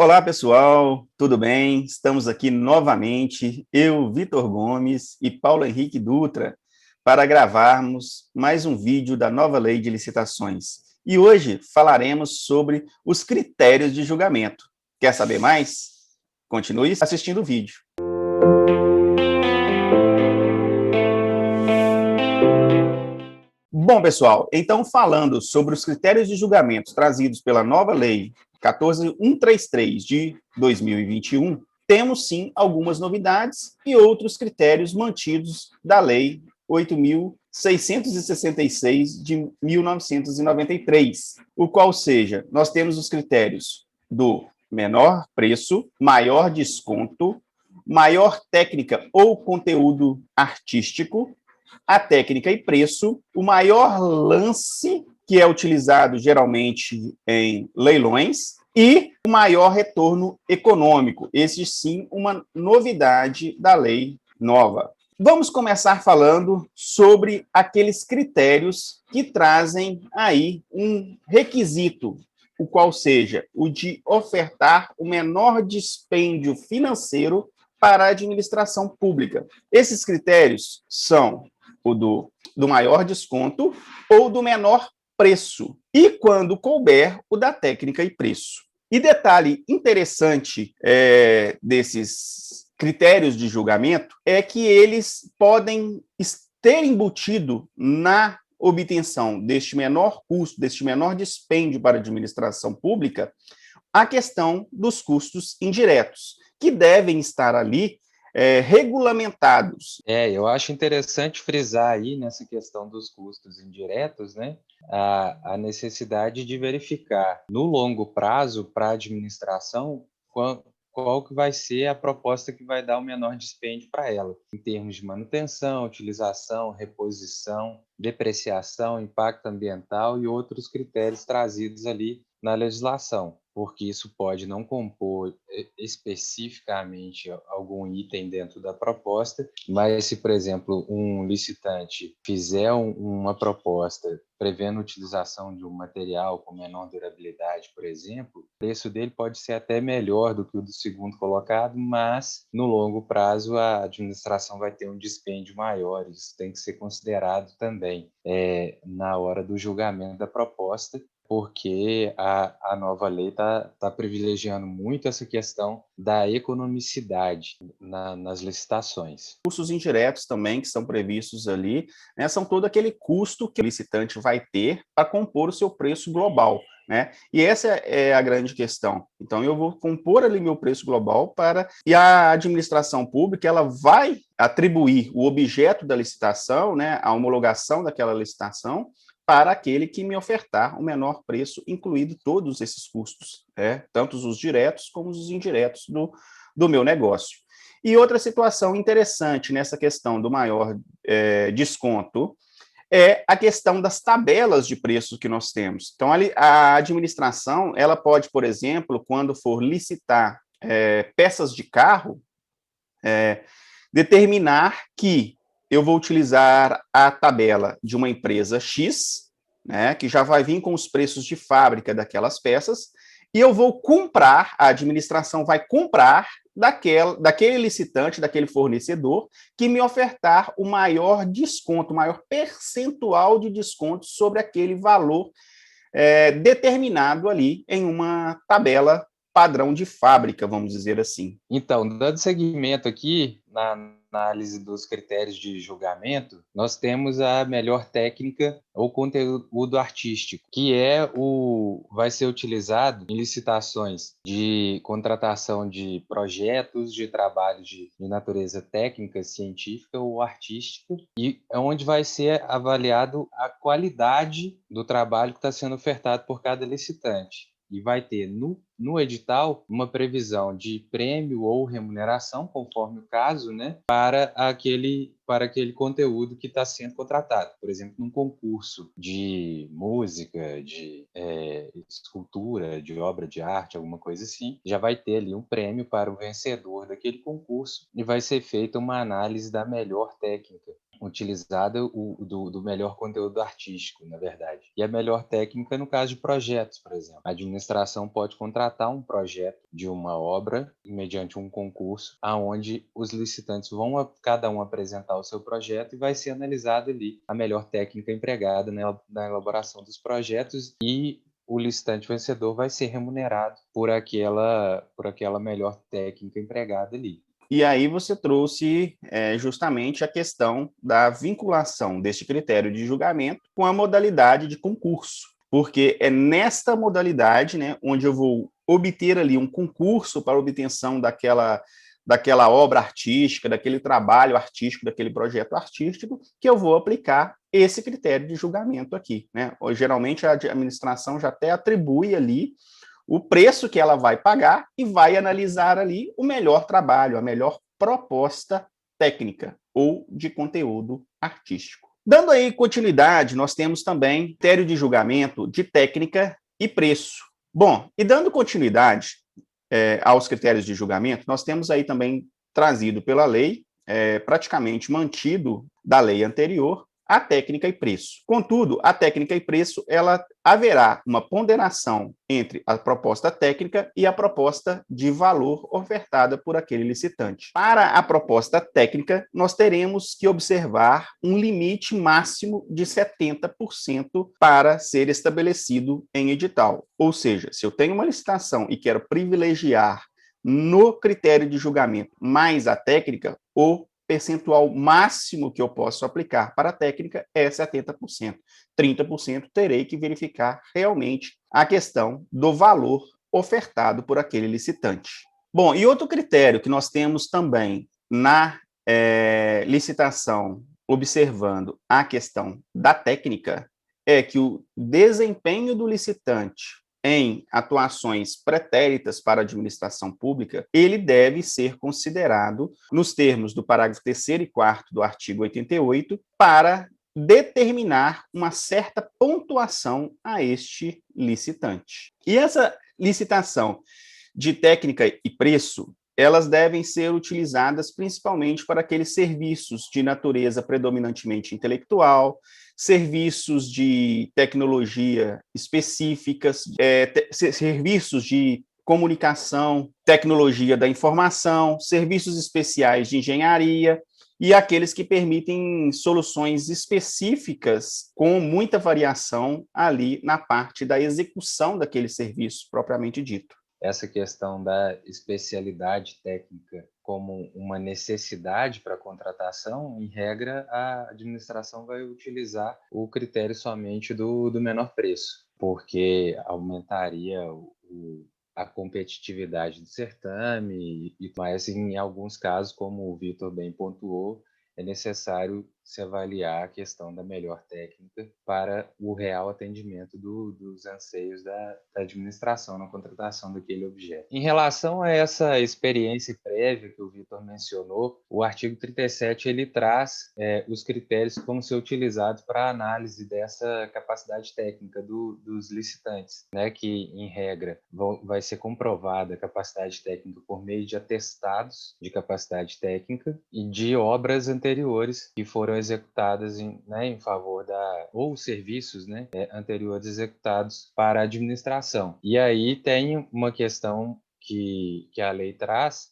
Olá, pessoal, tudo bem? Estamos aqui novamente, eu, Vitor Gomes e Paulo Henrique Dutra, para gravarmos mais um vídeo da nova Lei de Licitações. E hoje falaremos sobre os critérios de julgamento. Quer saber mais? Continue assistindo o vídeo. Bom, pessoal, então falando sobre os critérios de julgamento trazidos pela nova Lei 14.133 de 2021, temos sim algumas novidades e outros critérios mantidos da Lei 8.666 de 1993, o qual seja, nós temos os critérios do menor preço, maior desconto, maior técnica ou conteúdo artístico, a técnica e preço, o maior lance, que é utilizado geralmente em leilões, e o maior retorno econômico. Esse sim, uma novidade da lei nova. Vamos começar falando sobre aqueles critérios que trazem aí um requisito, o qual seja o de ofertar o menor dispêndio financeiro para a administração pública. Esses critérios são o do maior desconto ou do menor preço. E, quando couber, o da técnica e preço. E detalhe interessante desses critérios de julgamento é que eles podem ter embutido na obtenção deste menor custo, deste menor dispêndio para a administração pública, a questão dos custos indiretos, que devem estar ali regulamentados. Eu acho interessante frisar aí nessa questão dos custos indiretos, né, a necessidade de verificar no longo prazo para a administração qual que vai ser a proposta que vai dar o menor dispêndio para ela, em termos de manutenção, utilização, reposição, depreciação, impacto ambiental e outros critérios trazidos ali na legislação, porque isso pode não compor especificamente algum item dentro da proposta, mas se, por exemplo, um licitante fizer uma proposta prevendo a utilização de um material com menor durabilidade, por exemplo, o preço dele pode ser até melhor do que o do segundo colocado, mas no longo prazo a administração vai ter um dispêndio maior, isso tem que ser considerado também na hora do julgamento da proposta, porque a nova lei está privilegiando muito essa questão da economicidade nas licitações. Custos indiretos também, que são previstos ali, né, são todo aquele custo que o licitante vai ter para compor o seu preço global. Né? E essa é a grande questão. Então, eu vou compor ali meu preço global e a administração pública ela vai atribuir o objeto da licitação, né, a homologação daquela licitação, para aquele que me ofertar o menor preço, incluído todos esses custos, né? Tanto os diretos como os indiretos do meu negócio. E outra situação interessante nessa questão do maior desconto é a questão das tabelas de preços que nós temos. Então, a administração, ela pode, por exemplo, quando for licitar peças de carro, determinar que eu vou utilizar a tabela de uma empresa X, né, que já vai vir com os preços de fábrica daquelas peças, e eu vou comprar, a administração vai comprar daquele licitante, daquele fornecedor, que me ofertar o maior desconto, o maior percentual de desconto sobre aquele valor determinado ali em uma tabela padrão de fábrica, vamos dizer assim. Então, dando seguimento aqui na análise dos critérios de julgamento, nós temos a melhor técnica ou conteúdo artístico, que vai ser utilizado em licitações de contratação de projetos, de trabalhos de natureza técnica, científica ou artística, e é onde vai ser avaliado a qualidade do trabalho que está sendo ofertado por cada licitante. E vai ter no edital uma previsão de prêmio ou remuneração, conforme o caso, né, para aquele conteúdo que está sendo contratado. Por exemplo, num concurso de música, de escultura, de obra de arte, alguma coisa assim, já vai ter ali um prêmio para o vencedor daquele concurso e vai ser feita uma análise da melhor técnica. utilizado do melhor conteúdo artístico, na verdade. E a melhor técnica no caso de projetos, por exemplo. A administração pode contratar um projeto de uma obra mediante um concurso, aonde os licitantes vão cada um apresentar o seu projeto e vai ser analisado ali a melhor técnica empregada na elaboração dos projetos, e o licitante vencedor vai ser remunerado por aquela melhor técnica empregada ali. E aí você trouxe justamente a questão da vinculação deste critério de julgamento com a modalidade de concurso, porque é nesta modalidade, né, onde eu vou obter ali um concurso para obtenção daquela obra artística, daquele trabalho artístico, daquele projeto artístico, que eu vou aplicar esse critério de julgamento aqui, né? Geralmente a administração já até atribui ali o preço que ela vai pagar e vai analisar ali o melhor trabalho, a melhor proposta técnica ou de conteúdo artístico. Dando aí continuidade, nós temos também critério de julgamento de técnica e preço. Bom, e dando continuidade aos critérios de julgamento, nós temos aí também trazido pela lei, praticamente mantido da lei anterior, a técnica e preço. Contudo, a técnica e preço, ela haverá uma ponderação entre a proposta técnica e a proposta de valor ofertada por aquele licitante. Para a proposta técnica, nós teremos que observar um limite máximo de 70% para ser estabelecido em edital. Ou seja, se eu tenho uma licitação e quero privilegiar no critério de julgamento mais a técnica, o percentual máximo que eu posso aplicar para a técnica é 70%. 30% terei que verificar realmente a questão do valor ofertado por aquele licitante. Bom, e outro critério que nós temos também na licitação, observando a questão da técnica, é que o desempenho do licitante em atuações pretéritas para a administração pública, ele deve ser considerado nos termos do parágrafo 3º e 4º do artigo 88 para determinar uma certa pontuação a este licitante. E essa licitação de técnica e preço, elas devem ser utilizadas principalmente para aqueles serviços de natureza predominantemente intelectual, serviços de tecnologia específicas, serviços de comunicação, tecnologia da informação, serviços especiais de engenharia e aqueles que permitem soluções específicas com muita variação ali na parte da execução daquele serviço propriamente dito. Essa questão da especialidade técnica como uma necessidade para a contratação, em regra, a administração vai utilizar o critério somente do menor preço, porque aumentaria a competitividade do certame, mas em alguns casos, como o Vitor bem pontuou, é necessário se avaliar a questão da melhor técnica para o real atendimento dos anseios da administração na contratação daquele objeto. Em relação a essa experiência prévia que o Vitor mencionou, o artigo 37 ele traz os critérios que vão ser utilizados para a análise dessa capacidade técnica dos licitantes, né, que, em regra, vai ser comprovada a capacidade técnica por meio de atestados de capacidade técnica e de obras anteriores que foram executadas em favor ou serviços, né, anteriores executados para a administração. E aí tem uma questão que a lei traz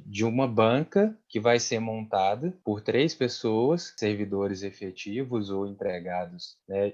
de uma banca que vai ser montada por 3 pessoas, servidores efetivos ou empregados, né,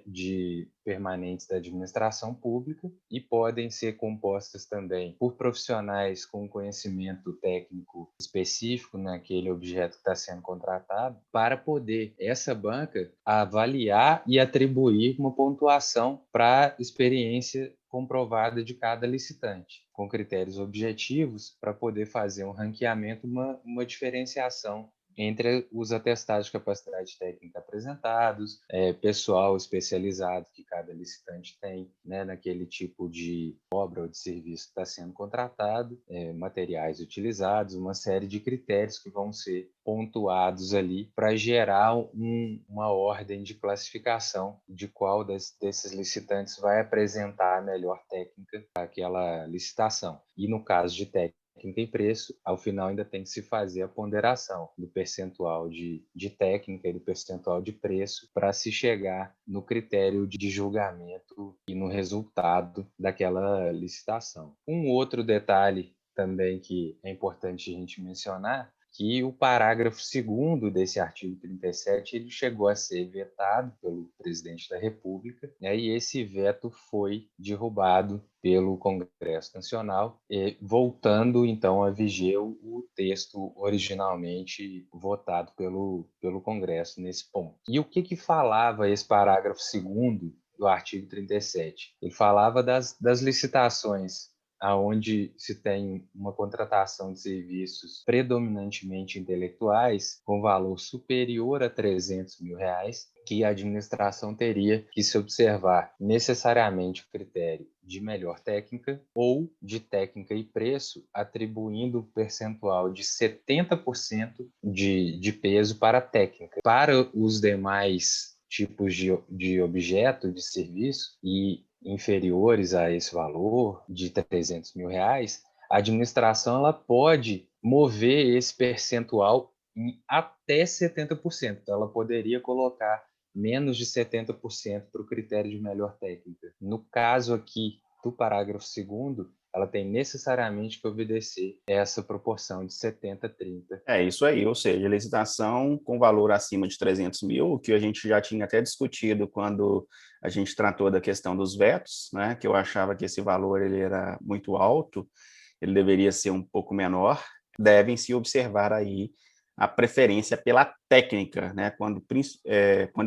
permanentes da administração pública, e podem ser compostas também por profissionais com conhecimento técnico específico naquele objeto que está sendo contratado, para poder essa banca avaliar e atribuir uma pontuação para a experiência comprovada de cada licitante, com critérios objetivos para poder fazer um ranqueamento, uma diferenciação entre os atestados de capacidade técnica apresentados, pessoal especializado que cada licitante tem, né, naquele tipo de obra ou de serviço que está sendo contratado, materiais utilizados, uma série de critérios que vão ser pontuados ali para gerar uma ordem de classificação de qual desses licitantes vai apresentar a melhor técnica para aquela licitação. E no caso de técnica e preço, ao final ainda tem que se fazer a ponderação do percentual de técnica e do percentual de preço para se chegar no critério de julgamento e no resultado daquela licitação. Um outro detalhe também que é importante a gente mencionar, que o parágrafo 2º desse artigo 37 ele chegou a ser vetado pelo presidente da República, e esse veto foi derrubado pelo Congresso Nacional, voltando então a viger o texto originalmente votado pelo Congresso nesse ponto. E o que falava esse parágrafo 2º do artigo 37? Ele falava das licitações aonde se tem uma contratação de serviços predominantemente intelectuais com valor superior a R$300 mil, que a administração teria que se observar necessariamente o critério de melhor técnica ou de técnica e preço, atribuindo um percentual de 70% de peso para a técnica. Para os demais tipos de objeto, de serviço, e inferiores a esse valor de R$300 mil, a administração ela pode mover esse percentual em até 70%. Então, ela poderia colocar menos de 70% para o critério de melhor técnica. No caso aqui do parágrafo 2º, ela tem necessariamente que obedecer essa proporção de 70-30. É isso aí, ou seja, licitação com valor acima de 300 mil, o que a gente já tinha até discutido quando a gente tratou da questão dos vetos, né, que eu achava que esse valor ele era muito alto, ele deveria ser um pouco menor, devem se observar aí a preferência pela técnica, né, quando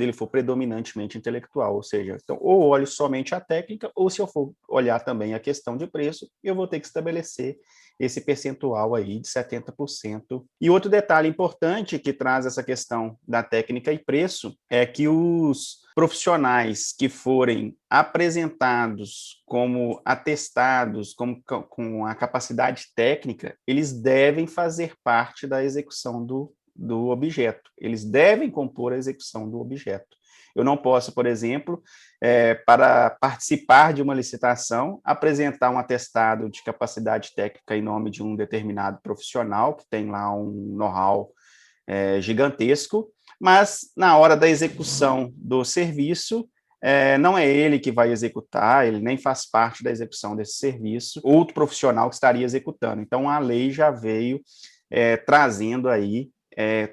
ele for predominantemente intelectual, ou seja, então, ou olho somente a técnica, ou se eu for olhar também a questão de preço, eu vou ter que estabelecer esse percentual aí de 70%. E outro detalhe importante que traz essa questão da técnica e preço é que os profissionais que forem apresentados como atestados, com a capacidade técnica, eles devem fazer parte da execução do objeto. Eles devem compor a execução do objeto. Eu não posso, por exemplo, para participar de uma licitação, apresentar um atestado de capacidade técnica em nome de um determinado profissional, que tem lá um know-how gigantesco, mas na hora da execução do serviço, não é ele que vai executar, ele nem faz parte da execução desse serviço, outro profissional que estaria executando. Então, a lei já veio trazendo aí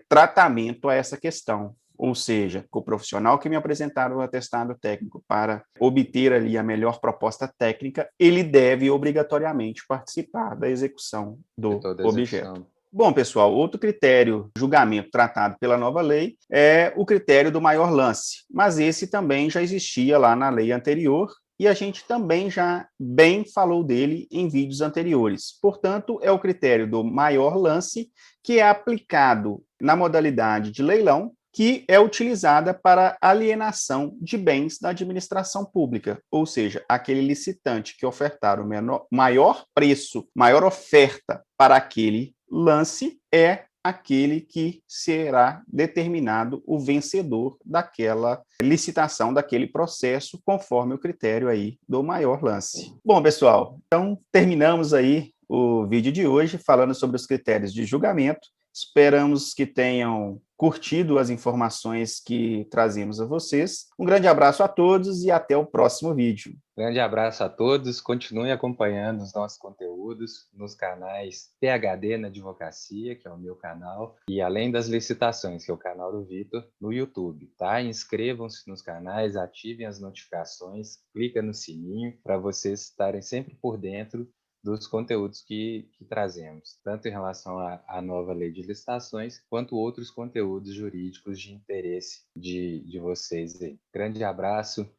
tratamento a essa questão. Ou seja, o profissional que me apresentar o atestado técnico para obter ali a melhor proposta técnica, ele deve obrigatoriamente participar da execução do objeto. Bom, pessoal, outro critério, julgamento tratado pela nova lei, é o critério do maior lance, mas esse também já existia lá na lei anterior, e a gente também já bem falou dele em vídeos anteriores. Portanto, é o critério do maior lance, que é aplicado na modalidade de leilão, que é utilizada para alienação de bens da administração pública, ou seja, aquele licitante que ofertar o maior preço, maior oferta para aquele lance é aquele que será determinado o vencedor daquela licitação, daquele processo, conforme o critério aí do maior lance. Bom, pessoal, então terminamos aí o vídeo de hoje falando sobre os critérios de julgamento. Esperamos que tenham curtido as informações que trazemos a vocês. Um grande abraço a todos e até o próximo vídeo. Grande abraço a todos, continuem acompanhando os nossos conteúdos nos canais PhD na Advocacia, que é o meu canal, e além das licitações, que é o canal do Vitor, no YouTube, tá? Inscrevam-se nos canais, ativem as notificações, clica no sininho para vocês estarem sempre por dentro dos conteúdos que trazemos, tanto em relação à nova lei de licitações, quanto outros conteúdos jurídicos de interesse de vocês aí. Grande abraço.